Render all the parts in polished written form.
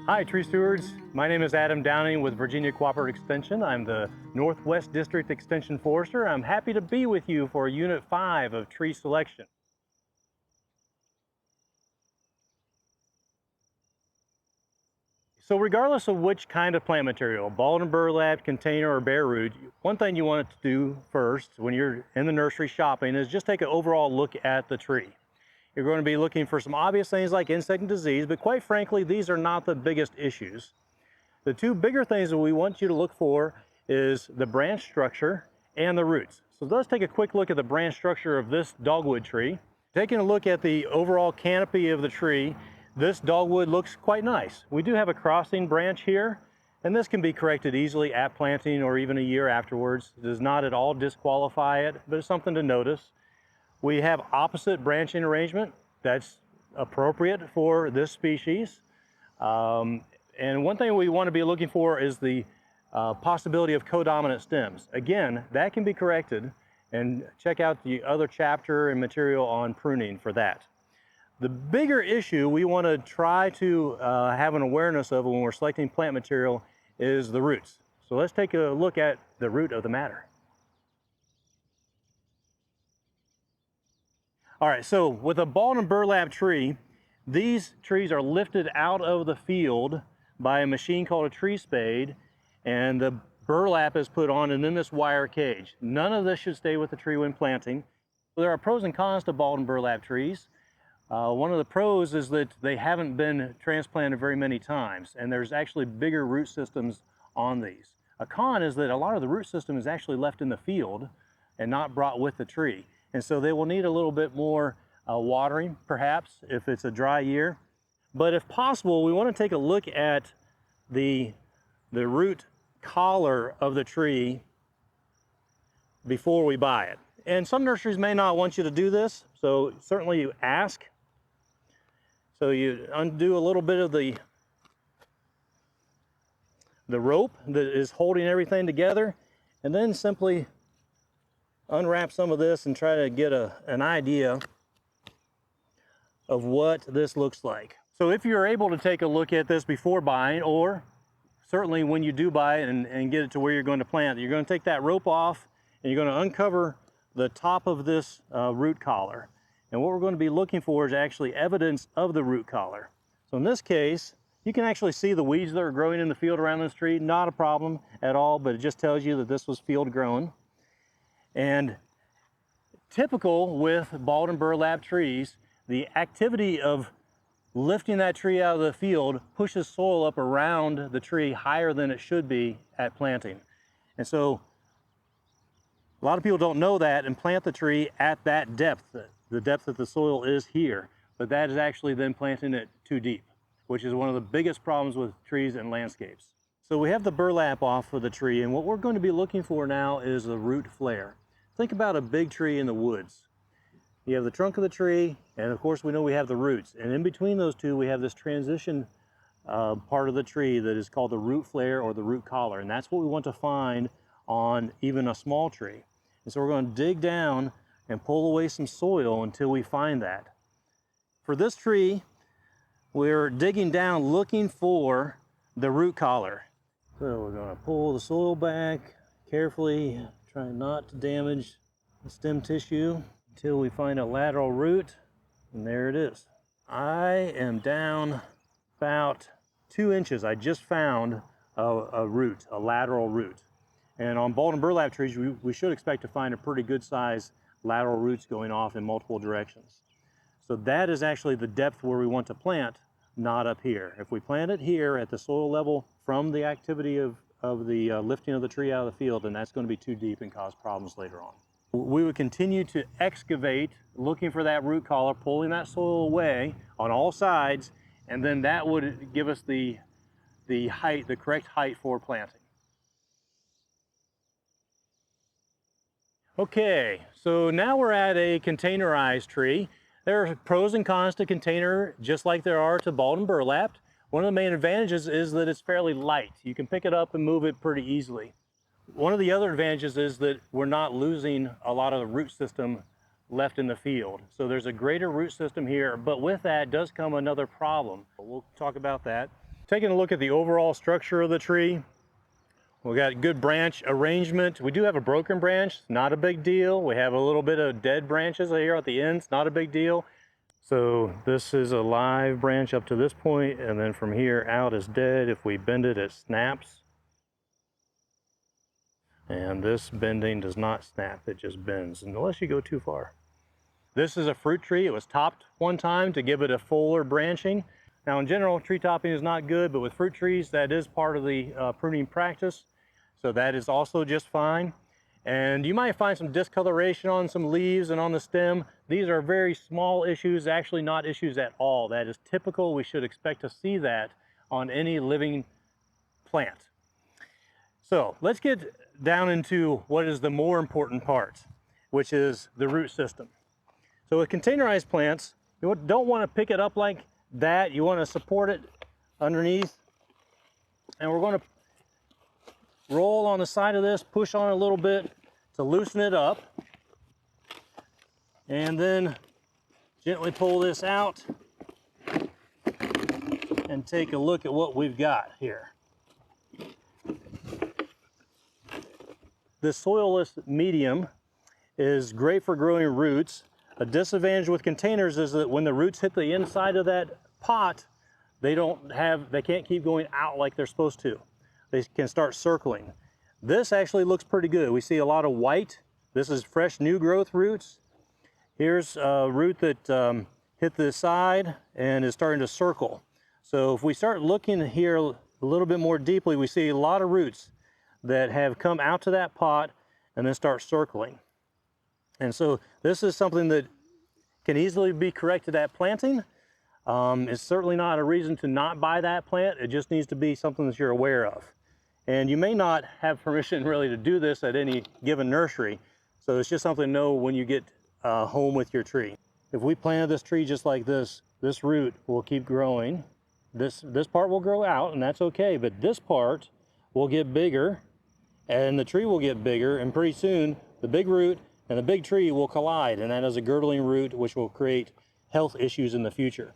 Hi, tree stewards. My name is Adam Downing with Virginia Cooperative Extension. I'm the Northwest District Extension Forester. I'm happy to be with you for Unit 5 of tree selection. So regardless of which kind of plant material, balled and burlap, container, or Bareroot, one thing you want to do first when you're in the nursery shopping is just take an overall look at the tree. You're going to be looking for some obvious things like insect and disease, but quite frankly, these are not the biggest issues. The two bigger things that we want you to look for is the branch structure and the roots. So let's take a quick look at the branch structure of this dogwood tree. Taking a look at the overall canopy of the tree, this dogwood looks quite nice. We do have a crossing branch here, and this can be corrected easily at planting or even a year afterwards. It does not at all disqualify it, but it's something to notice. We have opposite branching arrangement that's appropriate for this species. And one thing we want to be looking for is the possibility of codominant stems. Again, that can be corrected, and check out the other chapter and material on pruning for that. The bigger issue we want to try to have an awareness of when we're selecting plant material is the roots. So let's take a look at the root of the matter. All right, so with a balled and burlap tree, these trees are lifted out of the field by a machine called a tree spade, and the burlap is put on and in this wire cage. None of this should stay with the tree when planting. There are pros and cons to balled and burlap trees. One of the pros is that they haven't been transplanted very many times, and there's actually bigger root systems on these. A con is that a lot of the root system is actually left in the field and not brought with the tree. And so they will need a little bit more watering, perhaps, if it's a dry year. But if possible, we want to take a look at the root collar of the tree before we buy it. And some nurseries may not want you to do this, so certainly you ask. So you undo a little bit of the rope that is holding everything together, and then simply unwrap some of this and try to get an idea of what this looks like. So if you're able to take a look at this before buying, or certainly when you do buy it and get it to where you're going to plant, you're going to take that rope off and you're going to uncover the top of this root collar. And what we're going to be looking for is actually evidence of the root collar. So in this case, you can actually see the weeds that are growing in the field around this tree. Not a problem at all, but it just tells you that this was field grown. And typical with balled and burlap trees, the activity of lifting that tree out of the field pushes soil up around the tree higher than it should be at planting. And so a lot of people don't know that and plant the tree at that depth, the depth that the soil is here, but that is actually then planting it too deep, which is one of the biggest problems with trees and landscapes. So we have the burlap off of the tree, and what we're going to be looking for now is the root flare. Think about a big tree in the woods. You have the trunk of the tree, and of course we know we have the roots. And in between those two, we have this transition part of the tree that is called the root flare or the root collar. And that's what we want to find on even a small tree. And so we're going to dig down and pull away some soil until we find that. For this tree, we're digging down looking for the root collar. So we're going to pull the soil back carefully, trying not to damage the stem tissue until we find a lateral root, and there it is. I am down about 2 inches. I just found a root, a lateral root. And on balled and burlap trees, we should expect to find a pretty good size lateral roots going off in multiple directions. So that is actually the depth where we want to plant, not up here. If we plant it here at the soil level from the activity of the lifting of the tree out of the field, then that's going to be too deep and cause problems later on. We would continue to excavate, looking for that root collar, pulling that soil away on all sides, and then that would give us the height, the correct height for planting. Okay, so now we're at a containerized tree. There are pros and cons to container, just like there are to balled and burlap. One of the main advantages is that it's fairly light. You can pick it up and move it pretty easily. One of the other advantages is that we're not losing a lot of the root system left in the field. So there's a greater root system here, but with that does come another problem. We'll talk about that. Taking a look at the overall structure of the tree, we got good branch arrangement. We do have a broken branch, not a big deal. We have a little bit of dead branches here at the ends, not a big deal. So this is a live branch up to this point, and then from here out is dead. If we bend it, it snaps. And this bending does not snap, it just bends, unless you go too far. This is a fruit tree. It was topped one time to give it a fuller branching. Now in general, tree topping is not good, but with fruit trees, that is part of the pruning practice. So that is also just fine. And you might find some discoloration on some leaves and on the stem. These are very small issues, actually not issues at all. That is typical. We should expect to see that on any living plant. So let's get down into what is the more important part, which is the root system. So with containerized plants, you don't want to pick it up like that. You want to support it underneath. And we're going to roll on the side of this, push on it a little bit to loosen it up. And then gently pull this out and take a look at what we've got here. This soilless medium is great for growing roots. A disadvantage with containers is that when the roots hit the inside of that pot, they can't keep going out like they're supposed to. They can start circling. This actually looks pretty good. We see a lot of white. This is fresh new growth roots. Here's a root that hit the side and is starting to circle. So if we start looking here a little bit more deeply, we see a lot of roots that have come out to that pot and then start circling. And so this is something that can easily be corrected at planting. It's certainly not a reason to not buy that plant. It just needs to be something that you're aware of. And you may not have permission really to do this at any given nursery. So it's just something to know when you get home with your tree. If we planted this tree just like this root will keep growing. This part will grow out, and that's okay, but this part will get bigger and the tree will get bigger, and pretty soon the big root and the big tree will collide, and that is a girdling root which will create health issues in the future.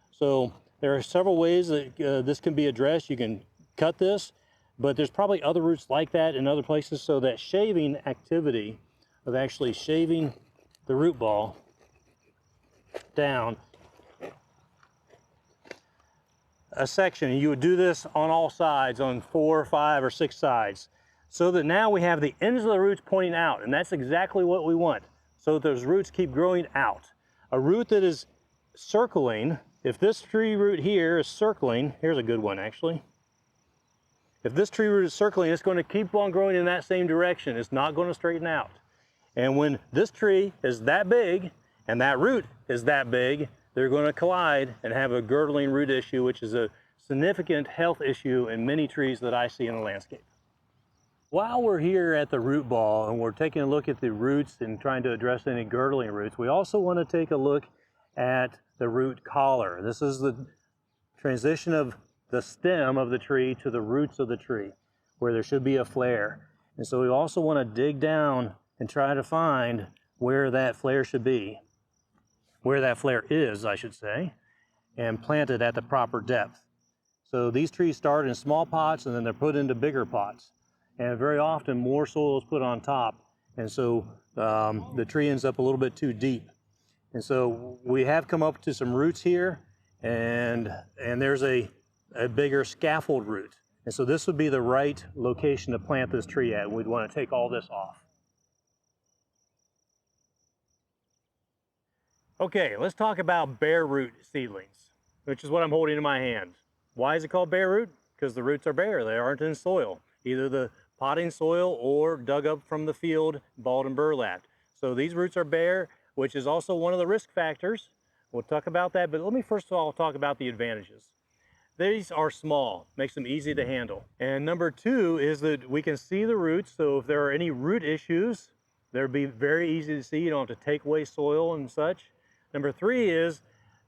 So there are several ways that this can be addressed. You can cut this, but there's probably other roots like that in other places, so that shaving activity of actually shaving the root ball down a section, and you would do this on all sides, on 4, 5, or 6 sides, so that now we have the ends of the roots pointing out, and that's exactly what we want, so that those roots keep growing out. A root that is circling, if this tree root here is circling, here's a good one actually. If this tree root is circling, it's going to keep on growing in that same direction. It's not going to straighten out. And when this tree is that big and that root is that big, they're going to collide and have a girdling root issue, which is a significant health issue in many trees that I see in the landscape. While we're here at the root ball and we're taking a look at the roots and trying to address any girdling roots, we also want to take a look at the root collar. This is the transition of the stem of the tree to the roots of the tree, where there should be a flare. And so we also want to dig down and try to find where that flare should be, where that flare is, I should say, and plant it at the proper depth. So these trees start in small pots and then they're put into bigger pots. And very often more soil is put on top, and so the tree ends up a little bit too deep. And so we have come up to some roots here, and there's a bigger scaffold root. And so this would be the right location to plant this tree at. We'd want to take all this off. Okay, let's talk about Bareroot seedlings, which is what I'm holding in my hand. Why is it called Bareroot? Because the roots are bare, they aren't in soil, either the potting soil or dug up from the field, balled and burlapped. So these roots are bare, which is also one of the risk factors. We'll talk about that, but let me first of all talk about the advantages. These are small, makes them easy to handle. And number 2 is that we can see the roots, so if there are any root issues, they'll be very easy to see. You don't have to take away soil and such. Number 3 is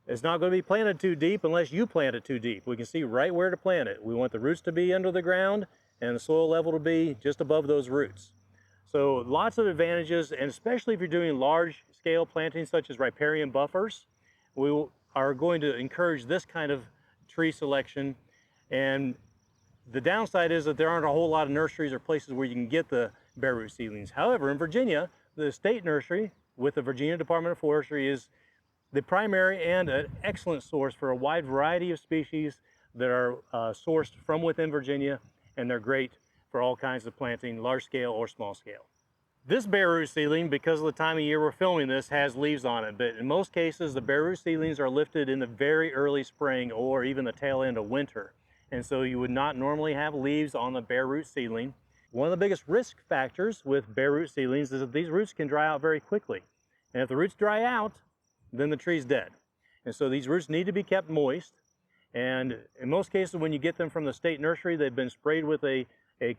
it's not going to be planted too deep unless you plant it too deep. We can see right where to plant it. We want the roots to be under the ground and the soil level to be just above those roots. So lots of advantages, and especially if you're doing large scale planting such as riparian buffers, we are going to encourage this kind of tree selection. And the downside is that there aren't a whole lot of nurseries or places where you can get the Bareroot seedlings. However, in Virginia, the state nursery with the Virginia Department of Forestry is the primary and an excellent source for a wide variety of species that are sourced from within Virginia, and they're great for all kinds of planting, large scale or small scale. This Bareroot seedling, because of the time of year we're filming this, has leaves on it, but in most cases the Bareroot seedlings are lifted in the very early spring or even the tail end of winter. And so you would not normally have leaves on the Bareroot seedling. One of the biggest risk factors with Bareroot seedlings is that these roots can dry out very quickly. And if the roots dry out, then the tree's dead. And so these roots need to be kept moist. And in most cases, when you get them from the state nursery, they've been sprayed with a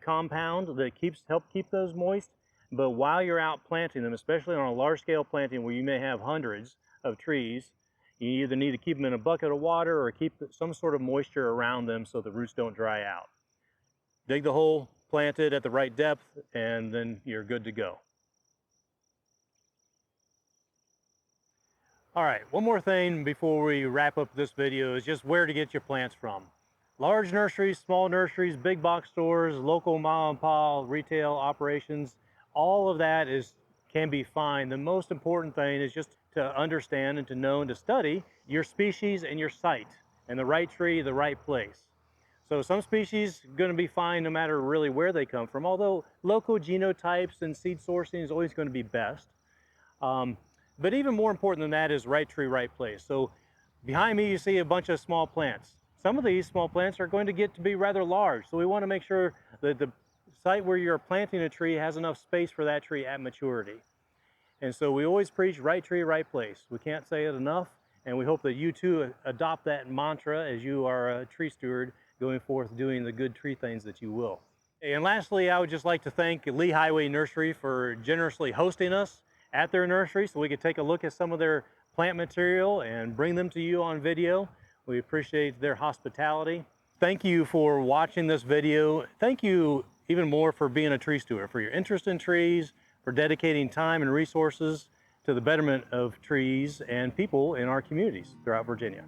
compound that helps keep those moist. But while you're out planting them, especially on a large scale planting where you may have hundreds of trees, you either need to keep them in a bucket of water or keep some sort of moisture around them so the roots don't dry out. Dig the hole, plant it at the right depth, and then you're good to go. All right, one more thing before we wrap up this video is just where to get your plants from. Large nurseries, small nurseries, big box stores, local mom and pop retail operations, all of that can be fine. The most important thing is just to understand and to know and to study your species and your site and the right tree, the right place. So some species are going to be fine no matter really where they come from, although local genotypes and seed sourcing is always going to be best. But even more important than that is right tree, right place. So behind me you see a bunch of small plants. Some of these small plants are going to get to be rather large. So we want to make sure that the site where you're planting a tree has enough space for that tree at maturity. And so we always preach right tree, right place. We can't say it enough, and we hope that you too adopt that mantra as you are a tree steward going forth doing the good tree things that you will. And lastly, I would just like to thank Lee Highway Nursery for generously hosting us at their nursery so we could take a look at some of their plant material and bring them to you on video. We appreciate their hospitality. Thank you for watching this video. Thank you even more for being a tree steward, for your interest in trees, for dedicating time and resources to the betterment of trees and people in our communities throughout Virginia.